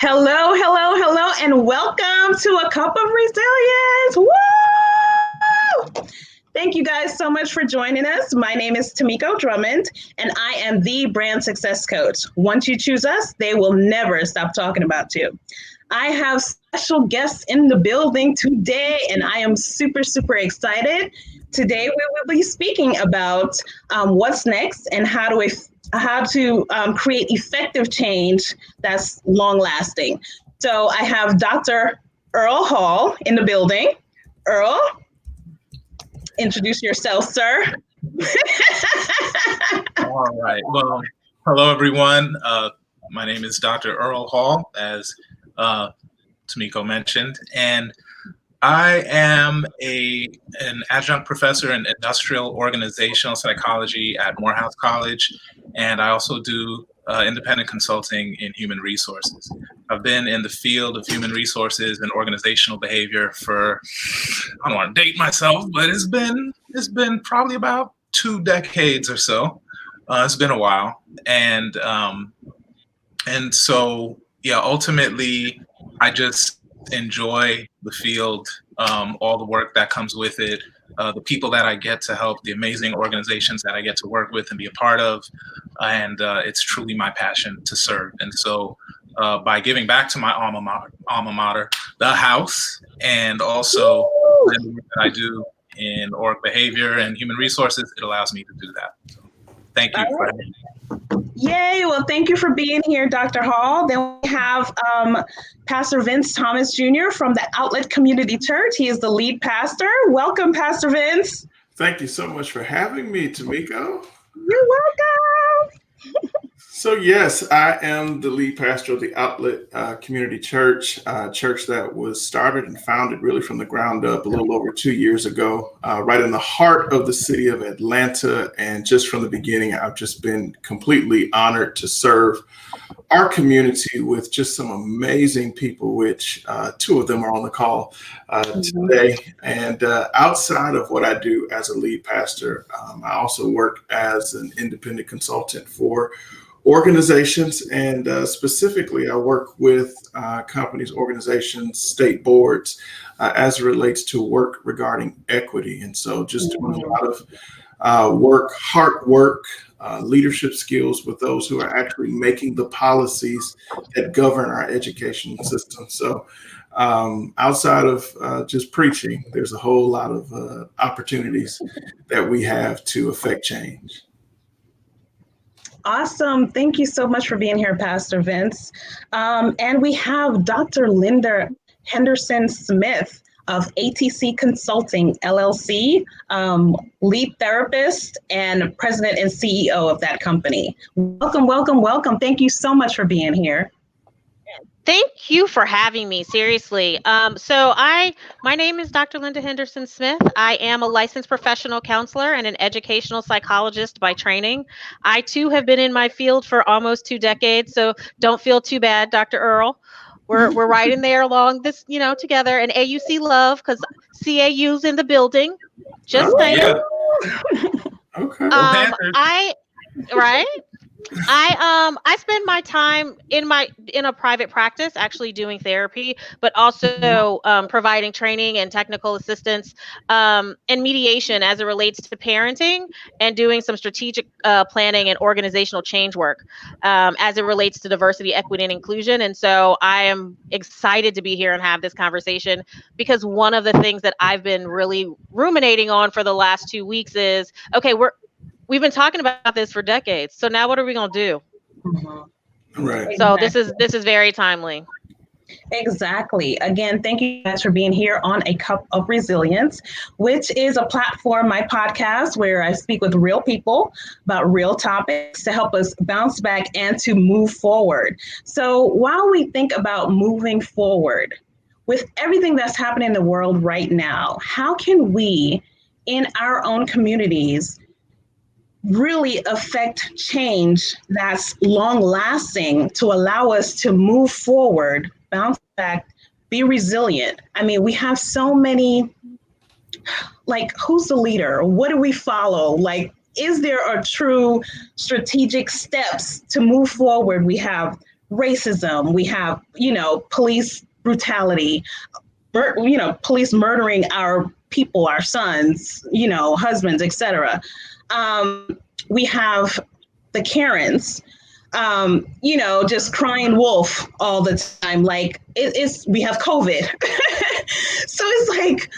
Hello, hello, hello, and welcome to A Cup of Resilience. Woo! Thank you guys so much for joining us. My name is Tamiko Drummond, and I am the brand success coach. Once you choose us, they will never stop talking about you. I have special guests in the building today, and I am super, super excited. Today, we will be speaking about what's next and how to create effective change that's long lasting. So I have Dr. Earle Hall in the building. Earle, introduce yourself, sir. All right. Well, hello, everyone. My name is Dr. Earle Hall, as Tamiko mentioned, and I am an adjunct professor in industrial organizational psychology at Morehouse College, and I also do independent consulting in human resources. I've been in the field of human resources and organizational behavior for, I don't want to date myself, but it's been probably about 2 decades or so. It's been a while, and so yeah, ultimately, I just enjoy the field, all the work that comes with it, the people that I get to help, the amazing organizations that I get to work with and be a part of, and it's truly my passion to serve. And so by giving back to my alma mater, the house, and also the work that I do in org behavior and human resources, it allows me to do that. So thank you for having me. Yay. Well, thank you for being here, Dr. Hall. Then we have Pastor Vince Thomas Jr. from the Outlet Community Church. He is the lead pastor. Welcome, Pastor Vince. Thank you so much for having me, Tamiko. You're welcome. So yes, I am the lead pastor of the Outlet Community Church, a church that was started and founded really from the ground up a little over 2 years ago, right in the heart of the city of Atlanta. And just from the beginning, I've just been completely honored to serve our community with just some amazing people, which 2 of them are on the call today. And outside of what I do as a lead pastor, I also work as an independent consultant for organizations, and specifically I work with companies, organizations, state boards as it relates to work regarding equity. And so just doing a lot of work, hard work, leadership skills with those who are actually making the policies that govern our education system. So outside of just preaching, there's a whole lot of opportunities that we have to affect change. Awesome. Thank you so much for being here, Pastor Vince. And we have Dr. Linda Henderson-Smith of ATC Consulting, LLC, lead therapist and president and CEO of that company. Welcome, welcome, welcome. Thank you so much for being here. Thank you for having me. Seriously. My name is Dr. Linda Henderson-Smith. I am a licensed professional counselor and an educational psychologist by training. I too have been in my field for almost 2 decades, so don't feel too bad, Dr. Earle. We're right in there along this, together. And AUC love, because CAU's in the building. Just saying. Yeah. Okay. Right. I spend my time in a private practice actually doing therapy, but also providing training and technical assistance and mediation as it relates to parenting and doing some strategic planning and organizational change work as it relates to diversity, equity, and inclusion. And so I am excited to be here and have this conversation, because one of the things that I've been really ruminating on for the last 2 weeks is, okay, we've been talking about this for decades. So now what are we going to do? Mm-hmm. Right. So this is very timely. Exactly. Again, thank you guys for being here on A Cup of Resilience, which is a platform, my podcast, where I speak with real people about real topics to help us bounce back and to move forward. So while we think about moving forward, with everything that's happening in the world right now, how can we, in our own communities, really affect change that's long lasting to allow us to move forward, bounce back, be resilient? I mean, we have so many, like, who's the leader? What do we follow? Like, is there a true strategic steps to move forward? We have racism, we have, police brutality, police murdering our people, our sons, husbands, etc. We have the Karens, just crying wolf all the time. Like we have COVID. So it's like,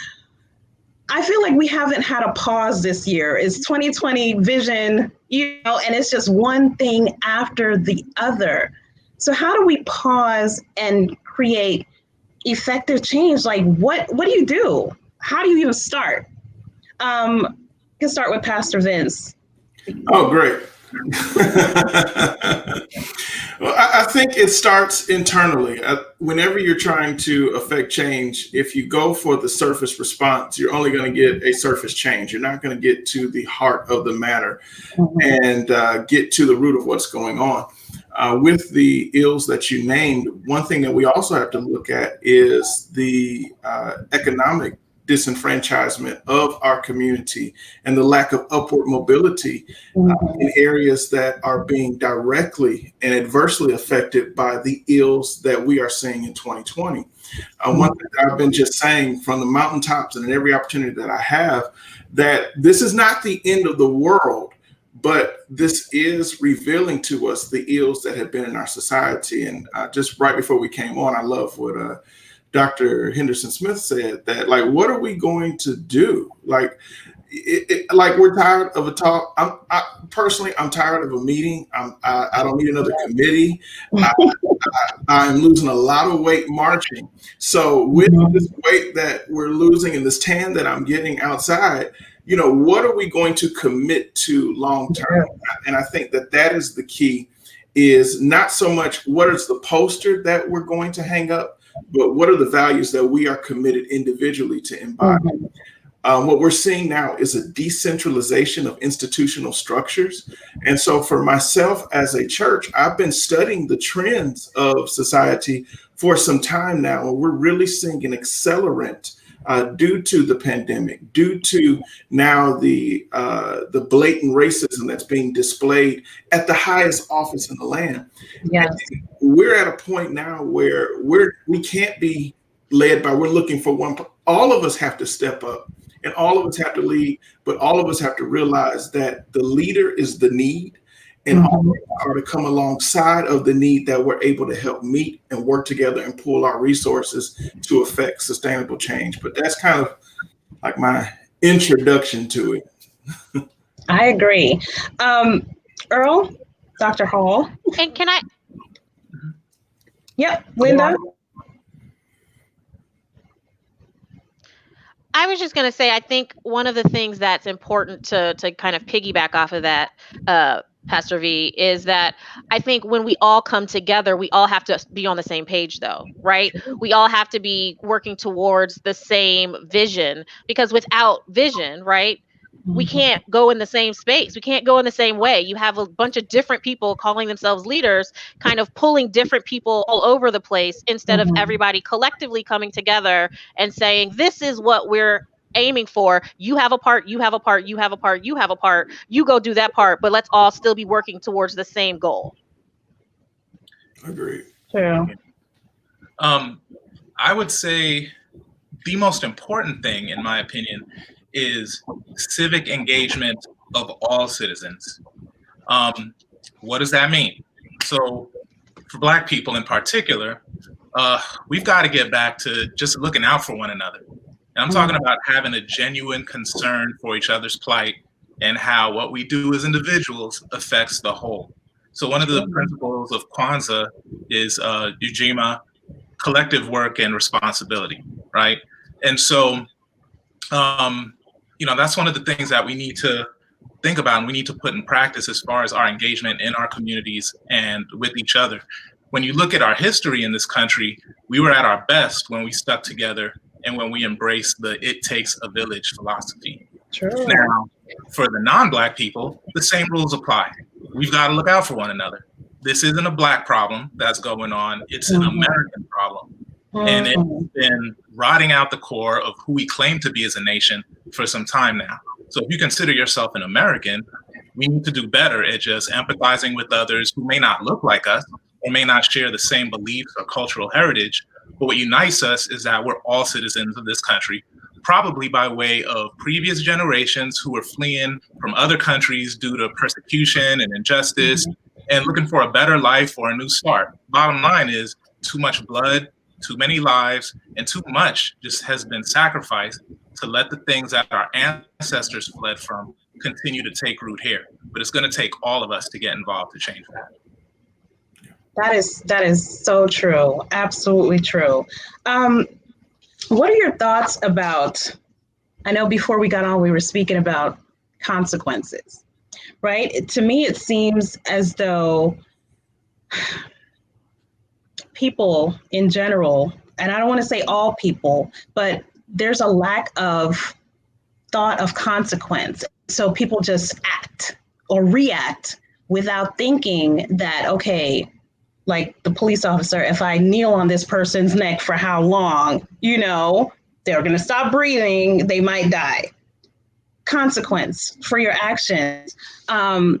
I feel like we haven't had a pause this year. It's 2020 vision, and it's just one thing after the other. So how do we pause and create effective change? Like what do you do? How do you even start? I can start with Pastor Vince. Oh, great. Well, I think it starts internally. Whenever you're trying to affect change, if you go for the surface response, you're only going to get a surface change. You're not going to get to the heart of the matter and get to the root of what's going on. With the ills that you named, one thing that we also have to look at is the economic disenfranchisement of our community and the lack of upward mobility in areas that are being directly and adversely affected by the ills that we are seeing in 2020. One thing I've been just saying from the mountaintops and in every opportunity that I have, that this is not the end of the world, but this is revealing to us the ills that have been in our society. And just right before we came on, I love what Dr. Henderson-Smith said, that like, what are we going to do? Like, like we're tired of a talk. Personally, I'm tired of a meeting. I don't need another committee. I'm losing a lot of weight marching. So with this weight that we're losing and this tan that I'm getting outside, what are we going to commit to long term? And I think that is the key, is not so much what is the poster that we're going to hang up, but what are the values that we are committed individually to embody? What we're seeing now is a decentralization of institutional structures. And so for myself as a church, I've been studying the trends of society for some time now, and we're really seeing an accelerant due to the pandemic, due to now the blatant racism that's being displayed at the highest office in the land. Yes. We're at a point now where we can't be led by, we're looking for one. All of us have to step up and all of us have to lead, but all of us have to realize that the leader is the need, and all of us are to come alongside of the need that we're able to help meet and work together and pool our resources to affect sustainable change. But that's kind of like my introduction to it. I agree. Earle, Dr. Hall. And can I? Yep, Linda. I was just going to say, I think one of the things that's important to kind of piggyback off of that, Pastor V, is that I think when we all come together, we all have to be on the same page, though, right? We all have to be working towards the same vision, because without vision, right, we can't go in the same space. We can't go in the same way. You have a bunch of different people calling themselves leaders, kind of pulling different people all over the place, instead of everybody collectively coming together and saying, this is what we're aiming for. You have a part, you have a part, you have a part, you have a part, you go do that part, but let's all still be working towards the same goal. Agreed. True. I would say the most important thing, in my opinion, is civic engagement of all citizens. What does that mean? So for Black people in particular, we've got to get back to just looking out for one another. And I'm talking about having a genuine concern for each other's plight and how what we do as individuals affects the whole. So one of the principles of Kwanzaa is Ujima, collective work and responsibility, right? And so, that's one of the things that we need to think about and we need to put in practice as far as our engagement in our communities and with each other. When you look at our history in this country, we were at our best when we stuck together and when we embraced the "it takes a village" philosophy. True. Now, for the non-Black people, the same rules apply. We've got to look out for one another. This isn't a Black problem that's going on. It's an American problem. And it's been rotting out the core of who we claim to be as a nation for some time now. So if you consider yourself an American, we need to do better at just empathizing with others who may not look like us, or may not share the same beliefs or cultural heritage. But what unites us is that we're all citizens of this country, probably by way of previous generations who were fleeing from other countries due to persecution and injustice and looking for a better life or a new start. Bottom line is too much blood, too many lives, and too much just has been sacrificed to let the things that our ancestors fled from continue to take root here. But it's going to take all of us to get involved to change that. That is so true. Absolutely true. What are your thoughts about, I know before we got on, we were speaking about consequences, right? To me, it seems as though people in general, and I don't want to say all people, but there's a lack of thought of consequence. So people just act or react without thinking that, okay, like the police officer, if I kneel on this person's neck for how long, they're going to stop breathing, they might die. Consequence for your actions. And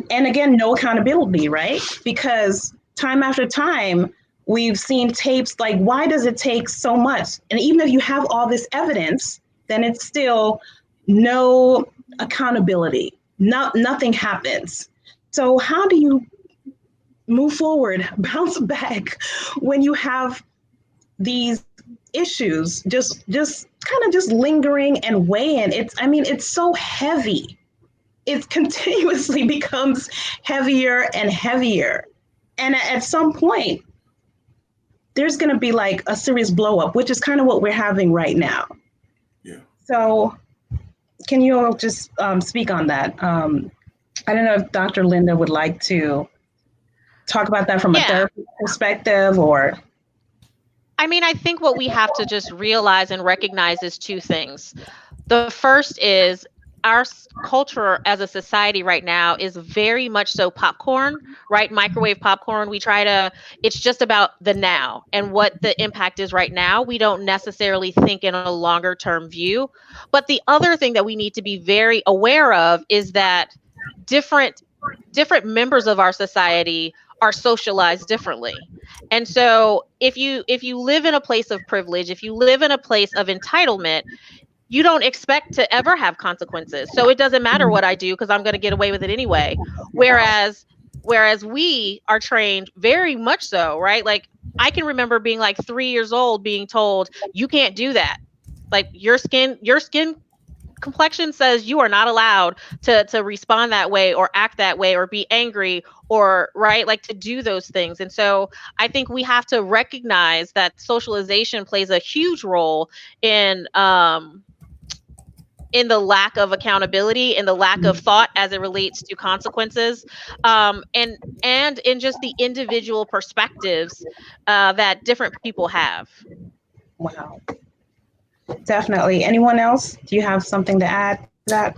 again, no accountability, right? Because time after time, we've seen tapes like, why does it take so much? And even if you have all this evidence, then it's still no accountability. Nothing happens. So how do you move forward, bounce back when you have these issues just kind of just lingering and weighing? It's so heavy. It continuously becomes heavier and heavier. And at some point, there's going to be like a serious blow up, which is kind of what we're having right now. Yeah. So can you all just speak on that? I don't know if Dr. Linda would like to talk about that from a therapy perspective, or? I think what we have to just realize and recognize is two things. The first is our culture as a society right now is very much so popcorn, right? Microwave popcorn. It's just about the now and what the impact is right now. We don't necessarily think in a longer term view. But the other thing that we need to be very aware of is that different members of our society are socialized differently. And so if you live in a place of privilege, if you live in a place of entitlement, you don't expect to ever have consequences. So it doesn't matter what I do because I'm going to get away with it anyway. Whereas we are trained very much so, right? Like I can remember being like 3 years old being told, you can't do that. Like your skin complexion says you are not allowed to respond that way or act that way or be angry or right, like to do those things. And so I think we have to recognize that socialization plays a huge role in the lack of accountability and the lack of thought as it relates to consequences, and in just the individual perspectives that different people have. Wow. Definitely. Anyone else? Do you have something to add to that,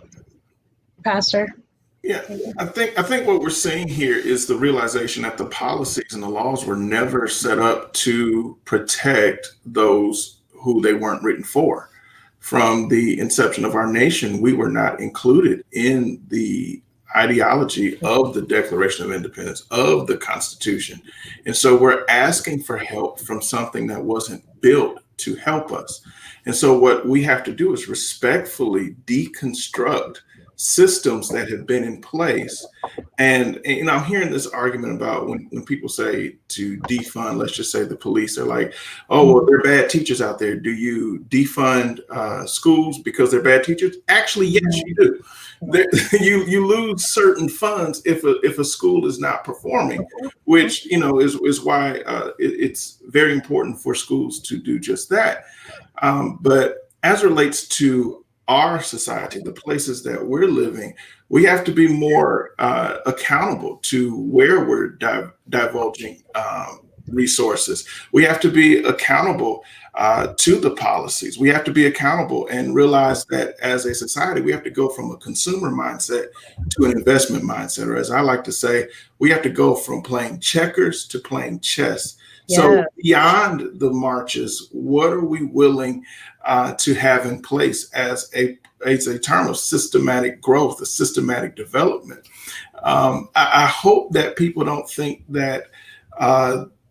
Pastor? Yeah, I think what we're seeing here is the realization that the policies and the laws were never set up to protect those who they weren't written for. From the inception of our nation, we were not included in the ideology of the Declaration of Independence, of the Constitution. And so we're asking for help from something that wasn't built to help us. And so what we have to do is respectfully deconstruct systems that have been in place. And I'm hearing this argument about when people say to defund, let's just say the police, they're like, oh, well, there are bad teachers out there. Do you defund schools because they're bad teachers? Actually, yes, you do. You lose certain funds if a school is not performing, which, is why it's very important for schools to do just that. But as relates to our society, the places that we're living, we have to be more accountable to where we're divulging resources. We have to be accountable to the policies. We have to be accountable and realize that as a society, we have to go from a consumer mindset to an investment mindset, or as I like to say, we have to go from playing checkers to playing chess. Yeah. So beyond the marches, what are we willing to have in place as a term of systematic growth, a systematic development? I hope that people don't think that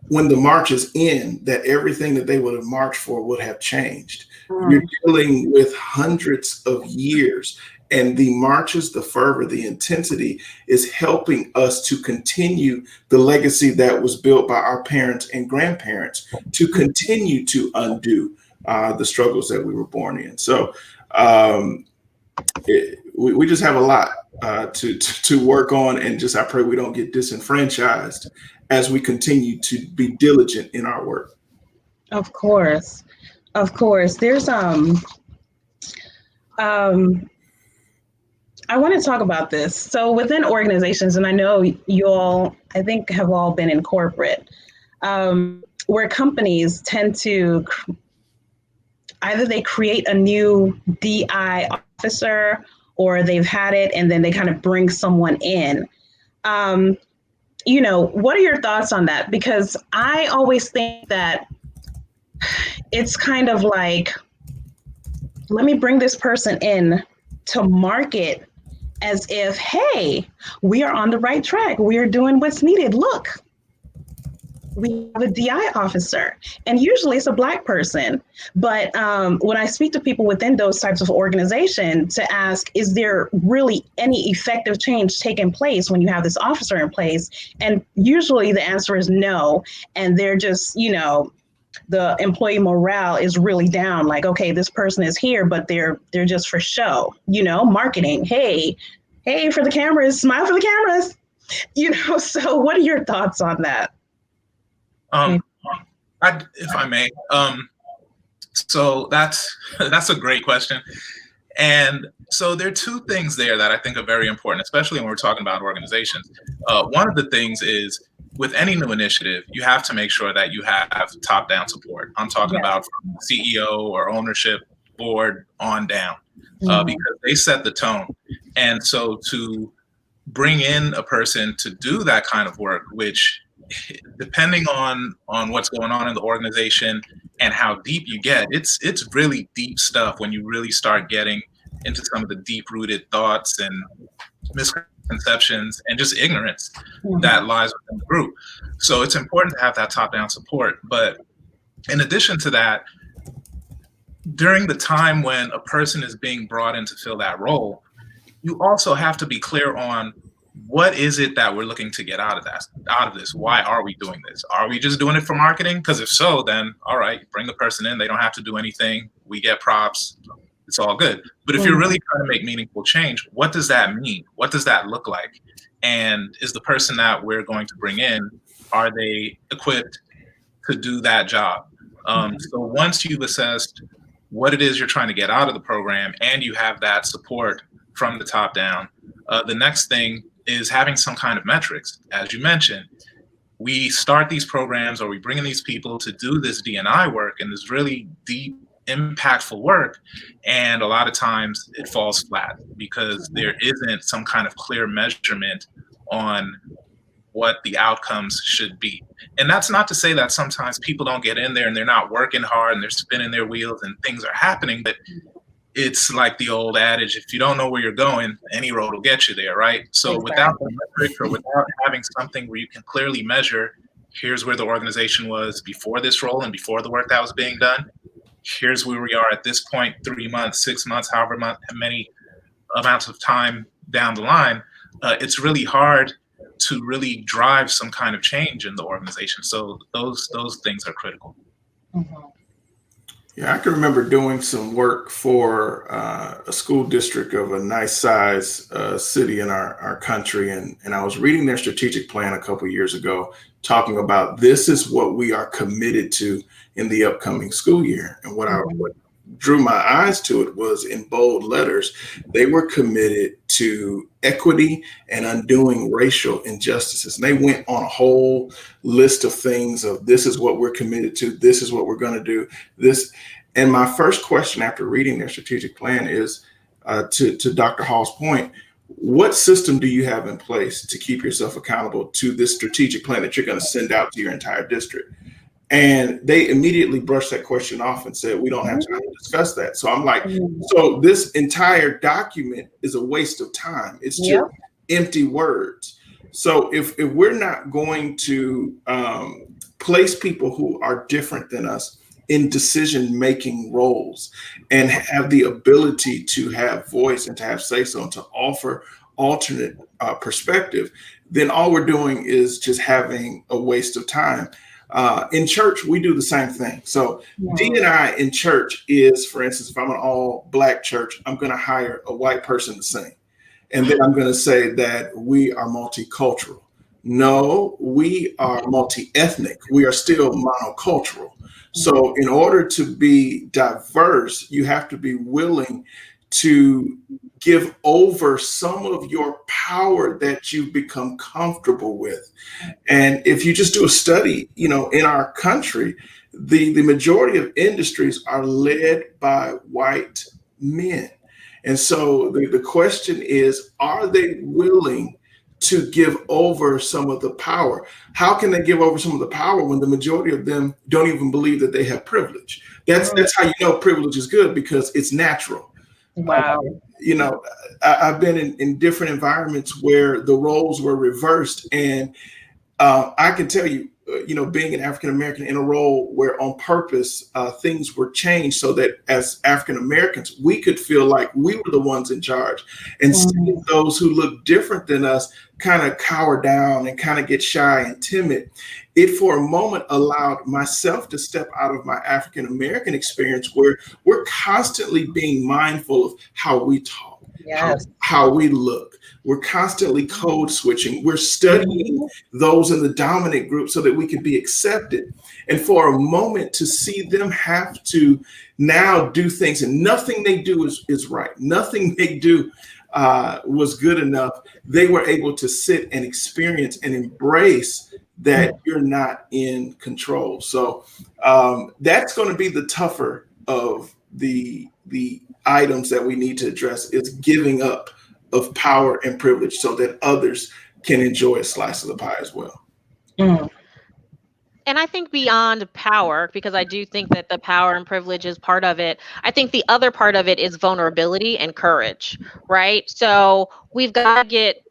when the marches end, that everything that they would have marched for would have changed. You're dealing with hundreds of years, and the marches, the fervor, the intensity is helping us to continue the legacy that was built by our parents and grandparents to continue to undo the struggles that we were born in. So we just have a lot to work on, and just I pray we don't get disenfranchised as we continue to be diligent in our work. Of course. There's I want to talk about this. So within organizations, and I know you all, I think, have all been in corporate, where companies tend to either they create a new DI officer, or they've had it and then they kind of bring someone in. What are your thoughts on that? Because I always think that it's kind of like, let me bring this person in to market as if, hey, we are on the right track. We are doing what's needed. Look, we have a DI officer, and usually it's a Black person. But when I speak to people within those types of organizations to ask, is there really any effective change taking place when you have this officer in place? And usually the answer is no. And they're just, the employee morale is really down. Like, okay, this person is here, but they're just for show, marketing. Hey, for the cameras, smile for the cameras, So what are your thoughts on that? If I may, so that's a great question. And so there are two things there that I think are very important, especially when we're talking about organizations. One of the things is, with any new initiative, you have to make sure that you have top-down support. I'm talking about from CEO or ownership board on down, because they set the tone. And so to bring in a person to do that kind of work, which, depending on what's going on in the organization and how deep you get, it's really deep stuff when you really start getting into some of the deep-rooted thoughts and misconceptions and just ignorance that lies within the group. So it's important to have that top-down support. But in addition to that, during the time when a person is being brought in to fill that role, you also have to be clear on, what is it that we're looking to get out of this? Why are we doing this? Are we just doing it for marketing? Because if so, then all right, bring the person in. They don't have to do anything. We get props. It's all good. But if you're really trying to make meaningful change, what does that mean? What does that look like? And is the person that we're going to bring in, are they equipped to do that job? So once you've assessed what it is you're trying to get out of the program, and you have that support from the top down, the next thing is having some kind of metrics. As you mentioned, we start these programs, or we bring in these people to do this D&I work and this really deep, impactful work, and a lot of times it falls flat because there isn't some kind of clear measurement on what the outcomes should be. And that's not to say that sometimes people don't get in there and they're not working hard and they're spinning their wheels and things are happening, but it's like the old adage, if you don't know where you're going, any road will get you there, right? So without the metric, or without having something where you can clearly measure, here's where the organization was before this role and before the work that was being done, here's where we are at this point, 3 months, 6 months, however many amounts of time down the line, it's really hard to really drive some kind of change in the organization. So those things are critical. Yeah, I can remember doing some work for a school district of a nice size city in our country. And I was reading their strategic plan a couple of years ago, talking about this is what we are committed to in the upcoming school year. And what drew my eyes to it was, in bold letters, they were committed to equity and undoing racial injustices. And they went on a whole list of things of, this is what we're committed to, this is what we're going to do, this. And my first question after reading their strategic plan is, to Dr. Hall's point, what system do you have in place to keep yourself accountable to this strategic plan that you're going to send out to your entire district? And they immediately brushed that question off and said, we don't have time to discuss that. So I'm like, so this entire document is a waste of time. It's just empty words. So if we're not going to place people who are different than us in decision-making roles and have the ability to have voice and to have say-so and to offer alternate perspective, then all we're doing is just having a waste of time. In church, we do the same thing. So D&I in church is, for instance, if I'm an all-Black church, I'm going to hire a white person to sing. And then I'm going to say that we are multicultural. No, we are multi-ethnic. We are still monocultural. So in order to be diverse, you have to be willing to give over some of your power that you've become comfortable with. And if you just do a study, in our country, the majority of industries are led by white men. And so the question is, are they willing to give over some of the power? How can they give over some of the power when the majority of them don't even believe that they have privilege? That's how you know privilege is good, because it's natural. Wow. I've been in different environments where the roles were reversed. And I can tell you, being an African-American in a role where on purpose things were changed so that as African-Americans, we could feel like we were the ones in charge, and seeing those who look different than us kind of cower down and kind of get shy and timid. It for a moment allowed myself to step out of my African-American experience, where we're constantly being mindful of how we talk, how we look. We're constantly code switching. We're studying those in the dominant group so that we can be accepted. And for a moment to see them have to now do things, and nothing they do is right. Nothing they do was good enough. They were able to sit and experience and embrace that you're not in control. So that's going to be the tougher of the items that we need to address, is giving up of power and privilege so that others can enjoy a slice of the pie as well. And I think beyond power, because I do think that the power and privilege is part of it, I think the other part of it is vulnerability and courage, right? So we've got to get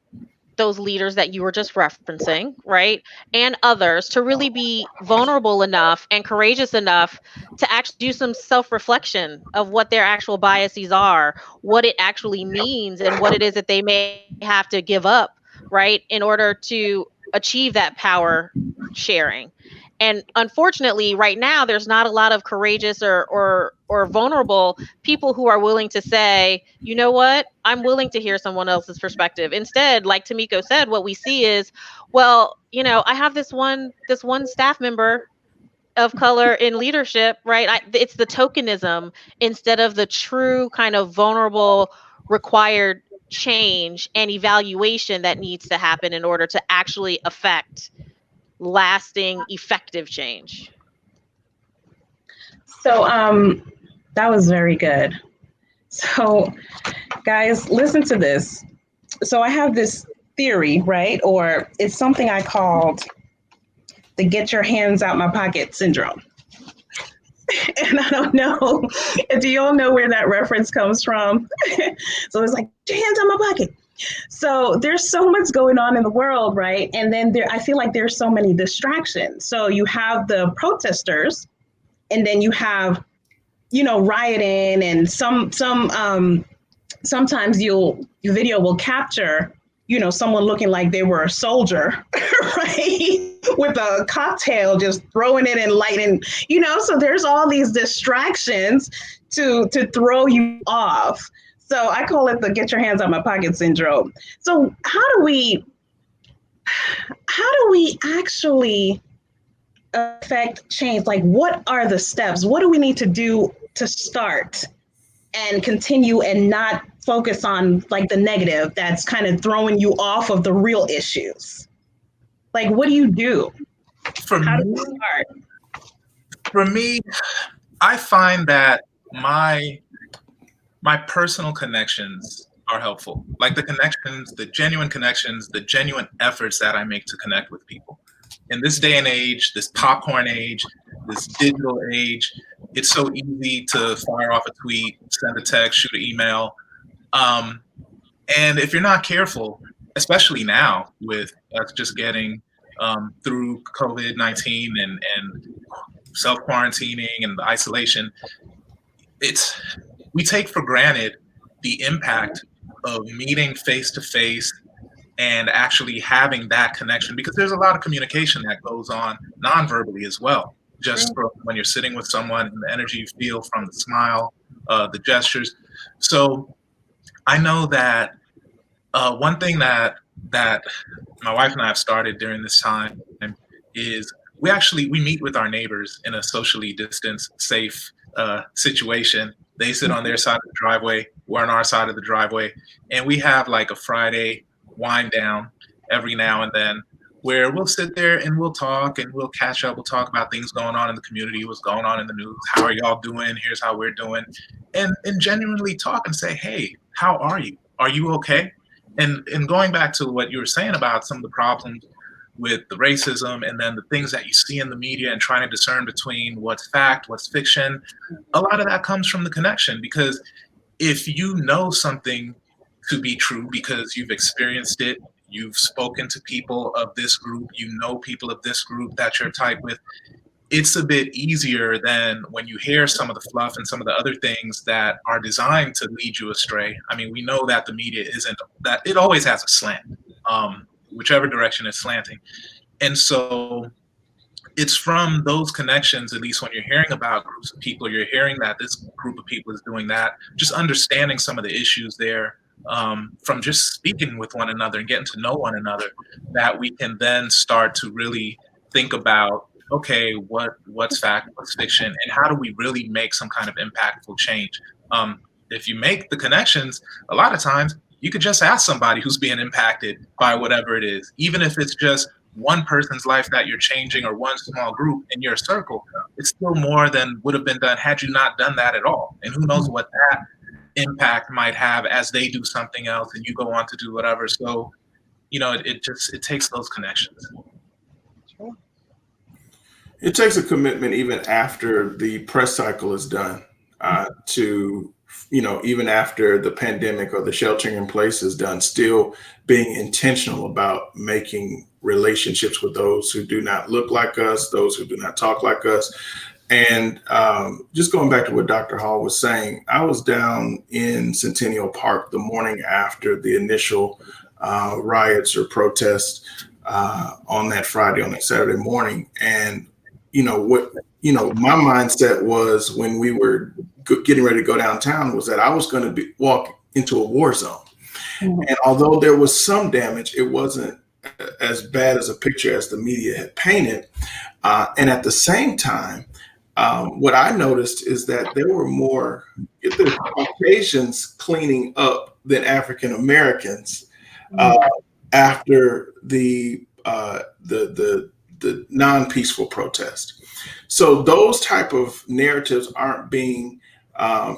those leaders that you were just referencing, right, and others to really be vulnerable enough and courageous enough to actually do some self-reflection of what their actual biases are, what it actually means, and what it is that they may have to give up, right, in order to achieve that power sharing. And unfortunately, right now, there's not a lot of courageous or vulnerable people who are willing to say, you know what, I'm willing to hear someone else's perspective. Instead, like Tomiko said, what we see is, well, I have this one staff member of color in leadership, right? It's the tokenism instead of the true kind of vulnerable required change and evaluation that needs to happen in order to actually affect lasting, effective change. So that was very good. So guys, listen to this. So I have this theory, right? Or it's something I called the get your hands out my pocket syndrome. And I don't know, do you all know where that reference comes from? So it's like, get your hands out my pocket. So there's so much going on in the world, right? And then I feel like there's so many distractions. So you have the protesters, and then you have, rioting, and sometimes your video will capture, someone looking like they were a soldier, right? With a cocktail, just throwing it in light, and so there's all these distractions to throw you off. So I call it the get your hands out my pocket syndrome. So how do we actually affect change? Like, what are the steps? What do we need to do to start and continue and not focus on like the negative that's kind of throwing you off of the real issues? Like, what do you do? How do we start? For me, I find that my personal connections are helpful. Like the connections, the genuine connections, the genuine efforts that I make to connect with people. In this day and age, this popcorn age, this digital age, it's so easy to fire off a tweet, send a text, shoot an email. And if you're not careful, especially now with us just getting through COVID-19 and self-quarantining and the isolation, we take for granted the impact of meeting face to face and actually having that connection, because there's a lot of communication that goes on non-verbally as well. Just from when you're sitting with someone and the energy you feel from the smile, the gestures. So I know that one thing that my wife and I have started during this time is we meet with our neighbors in a socially distanced, safe situation. They sit on their side of the driveway, we're on our side of the driveway, and we have like a Friday wind down every now and then where we'll sit there and we'll talk and we'll catch up. We'll talk about things going on in the community, what's going on in the news, how are y'all doing? Here's how we're doing. And genuinely talk and say, hey, how are you? Are you okay? And going back to what you were saying about some of the problems with the racism and then the things that you see in the media and trying to discern between what's fact, what's fiction, a lot of that comes from the connection. Because if you know something to be true because you've experienced it, you've spoken to people of this group, you know people of this group that you're tight with, it's a bit easier than when you hear some of the fluff and some of the other things that are designed to lead you astray. I mean, we know that the media isn't that, it always has a slant, whichever direction it's slanting. And so it's from those connections, at least when you're hearing about groups of people, you're hearing that this group of people is doing that, just understanding some of the issues there, from just speaking with one another and getting to know one another, that we can then start to really think about, okay, what's fact, what's fiction, and how do we really make some kind of impactful change? If you make the connections, a lot of times you could just ask somebody who's being impacted by whatever it is, even if it's just one person's life that you're changing or one small group in your circle. It's still more than would have been done had you not done that at all. And who knows what that impact might have as they do something else and you go on to do whatever. So, it takes those connections. It takes a commitment even after the press cycle is done, to, even after the pandemic or the sheltering in place is done, still being intentional about making relationships with those who do not look like us, those who do not talk like us. And just going back to what Dr. Hall was saying, I was down in Centennial Park the morning after the initial riots or protests on that Friday, on that Saturday morning. And, my mindset was when we were getting ready to go downtown was that I was going to walk into a war zone. Mm-hmm. And although there was some damage, it wasn't as bad as a picture as the media had painted. And at the same time, what I noticed is that there were more Caucasians cleaning up than African Americans after the non-peaceful protest. So those type of narratives aren't being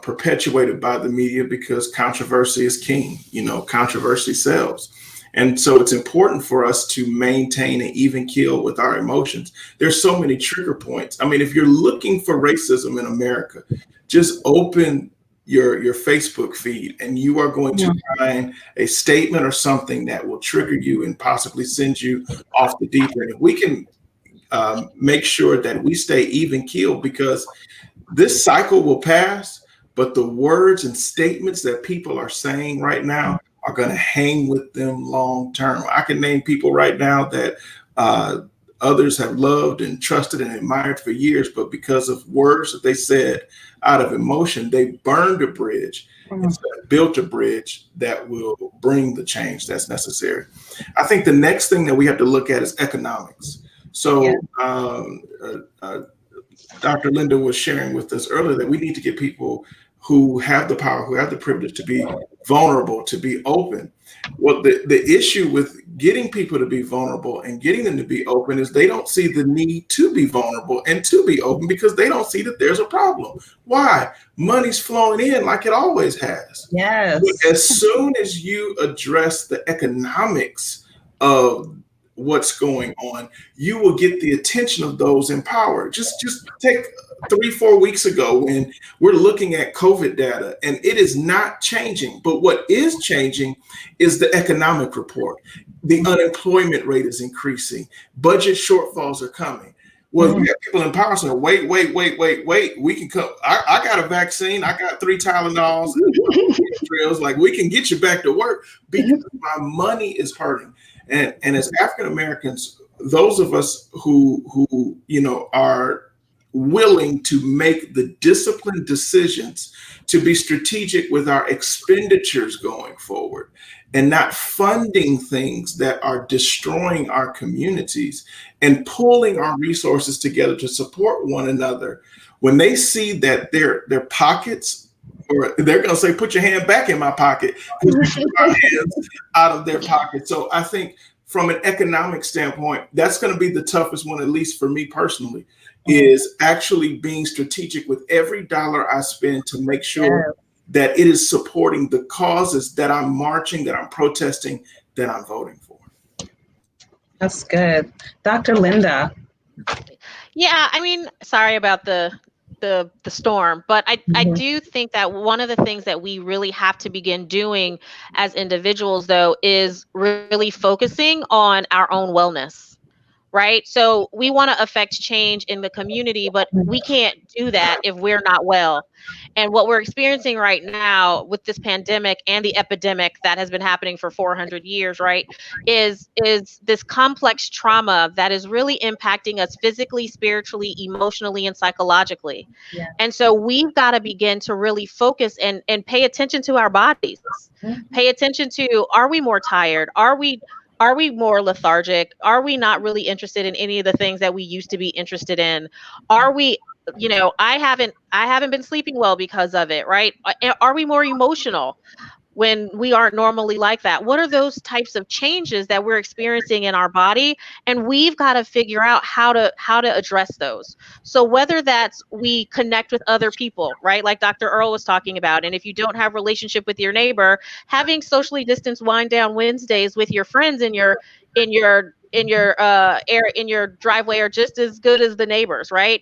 perpetuated by the media because controversy is king. Controversy sells. And so it's important for us to maintain an even keel with our emotions. There's so many trigger points. I mean, if you're looking for racism in America, just open your Facebook feed and you are going to find a statement or something that will trigger you and possibly send you off the deep end. If we can make sure that we stay even keel, because this cycle will pass, but the words and statements that people are saying right now are going to hang with them long term. I can name people right now that others have loved and trusted and admired for years, but because of words that they said out of emotion, they burned a bridge instead of built a bridge that will bring the change that's necessary. I think the next thing that we have to look at is economics. So Dr. Linda was sharing with us earlier that we need to get people who have the power, who have the privilege to be vulnerable, to be open. Well, the issue with getting people to be vulnerable and getting them to be open is they don't see the need to be vulnerable and to be open because they don't see that there's a problem. Why? Money's flowing in like it always has. Yes. But as soon as you address the economics of what's going on, you will get the attention of those in power. Just take 3-4 weeks ago when we're looking at COVID data, and it is not changing. But what is changing is the economic report. The unemployment rate is increasing. Budget shortfalls are coming. Well, you have people in power saying, wait, we can come. I got a vaccine. I got 3 Tylenols, drills. Like, we can get you back to work because my money is hurting. And as African Americans, those of us who are willing to make the disciplined decisions to be strategic with our expenditures going forward and not funding things that are destroying our communities and pulling our resources together to support one another, when they see that their pockets, or they're going to say, put your hand back in my pocket, because we keep our hands out of their pocket. So I think from an economic standpoint, that's going to be the toughest one, at least for me personally, is actually being strategic with every dollar I spend to make sure that it is supporting the causes that I'm marching, that I'm protesting, that I'm voting for. That's good. Dr. Linda. Yeah, I mean, sorry about the storm, but I do think that one of the things that we really have to begin doing as individuals, though, is really focusing on our own wellness, right? So we want to affect change in the community, but we can't do that if we're not well. And what we're experiencing right now with this pandemic and the epidemic that has been happening for 400 years, right, is this complex trauma that is really impacting us physically, spiritually, emotionally, and psychologically. Yeah. And so we've got to begin to really focus and pay attention to our bodies. Pay attention to, are we more tired? Are we more lethargic? Are we not really interested in any of the things that we used to be interested in? Are we, I haven't been sleeping well because of it, right? Are we more emotional when we aren't normally like that? What are those types of changes that we're experiencing in our body? And we've got to figure out how to address those. So whether that's we connect with other people, right? Like Dr. Earle was talking about. And if you don't have a relationship with your neighbor, having socially distanced wind down Wednesdays with your friends in your driveway are just as good as the neighbors, right?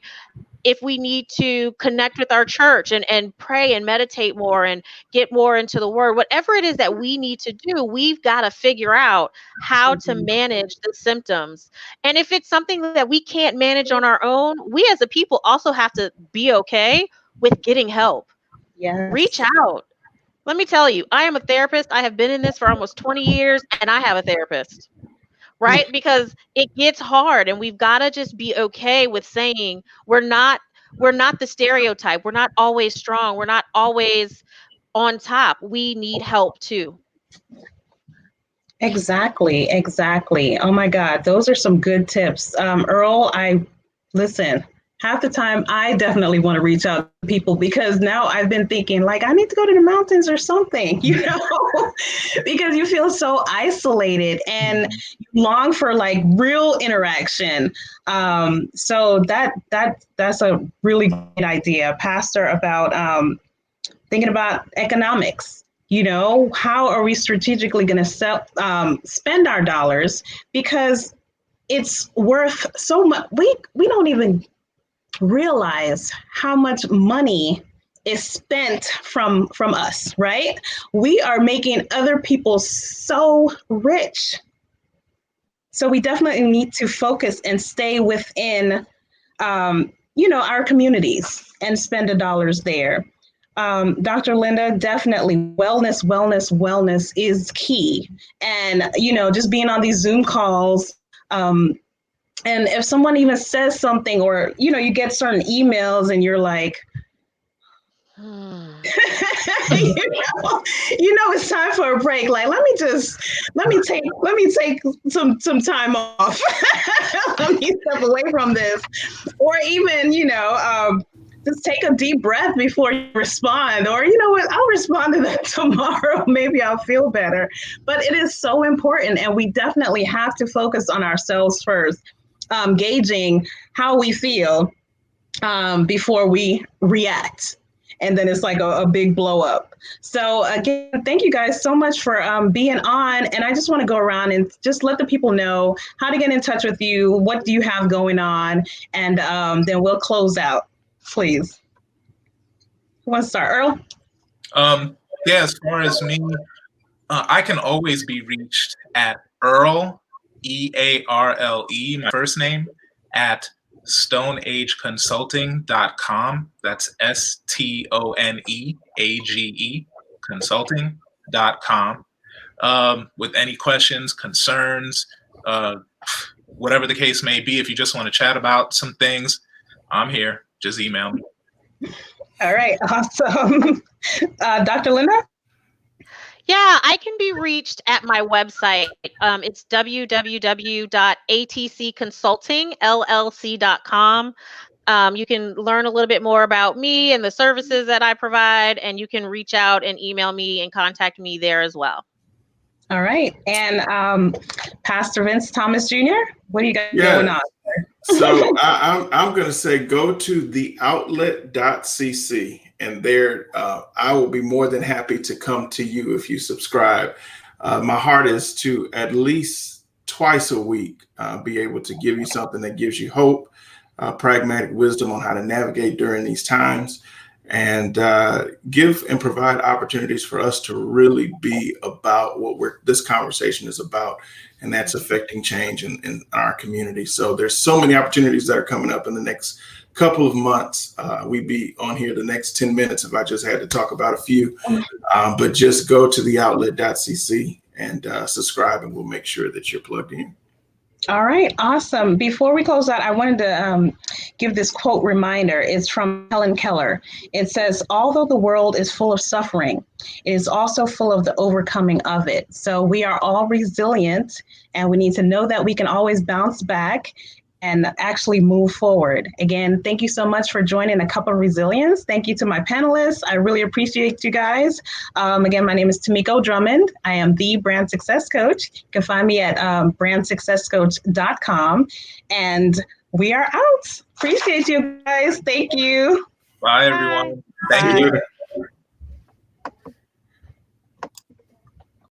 If we need to connect with our church and pray and meditate more and get more into the word, whatever it is that we need to do, we've got to figure out how to manage the symptoms. And if it's something that we can't manage on our own, we as a people also have to be okay with getting help. Yes. Reach out. Let me tell you, I am a therapist. I have been in this for almost 20 years and I have a therapist. Right? Because it gets hard, and we've got to just be okay with saying we're not the stereotype. We're not always strong. We're not always on top. We need help too. Exactly. Oh my God, those are some good tips. Earle, listen, half the time I definitely want to reach out to people, because now I've been thinking, like, I need to go to the mountains or something, because you feel so isolated and you long for like real interaction. So that's a really good idea, Pastor, about thinking about economics. How are we strategically going to spend our dollars, because it's worth so much. We don't even realize how much money is spent from us, right? We are making other people so rich. So we definitely need to focus and stay within, our communities and spend the dollars there. Dr. Linda, definitely wellness is key. And, just being on these Zoom calls, and if someone even says something, or, you get certain emails and you're like, it's time for a break. Like, let me take some time off. Let me step away from this. Or even, just take a deep breath before you respond, or I'll respond to that tomorrow. Maybe I'll feel better. But it is so important, and we definitely have to focus on ourselves first, gauging how we feel before we react. and then it's like a big blow up. So again, thank you guys so much for being on. And I just want to go around and just let the people know how to get in touch with you. What do you have going on? And then we'll close out, please. Who wants to start? Earle? Yeah, as far as me, I can always be reached at Earle, E-A-R-L-E, my first name, at StoneAgeConsulting.com. That's StoneAge Consulting.com. With any questions, concerns, whatever the case may be, if you just want to chat about some things, I'm here. Just email me. All right, awesome. Dr. Linda? Yeah, I can be reached at my website. It's www.atcconsultingllc.com. You can learn a little bit more about me and the services that I provide, and you can reach out and email me and contact me there as well. All right. And Pastor Vince Thomas Jr., what do you got going on? So I'm going to say go to theoutlet.cc, and there I will be more than happy to come to you if you subscribe. My heart is to at least twice a week be able to give you something that gives you hope, pragmatic wisdom on how to navigate during these times, and give and provide opportunities for us to really be about what this conversation is about, and that's affecting change in our community. So there's so many opportunities that are coming up in the next couple of months. We'd be on here the next 10 minutes if I just had to talk about a few, but just go to theoutlet.cc and subscribe, and we'll make sure that you're plugged in. All right, awesome. Before we close out, I wanted to give this quote reminder. It's from Helen Keller. It says, although the world is full of suffering, it is also full of the overcoming of it. So we are all resilient, and we need to know that we can always bounce back and actually move forward. Again, thank you so much for joining A Cup of Resilience. Thank you to my panelists. I really appreciate you guys. Again, my name is Tamiko Drummond. I am the Brand Success Coach. You can find me at brandsuccesscoach.com. And we are out. Appreciate you guys. Thank you. Bye, everyone. Thank you.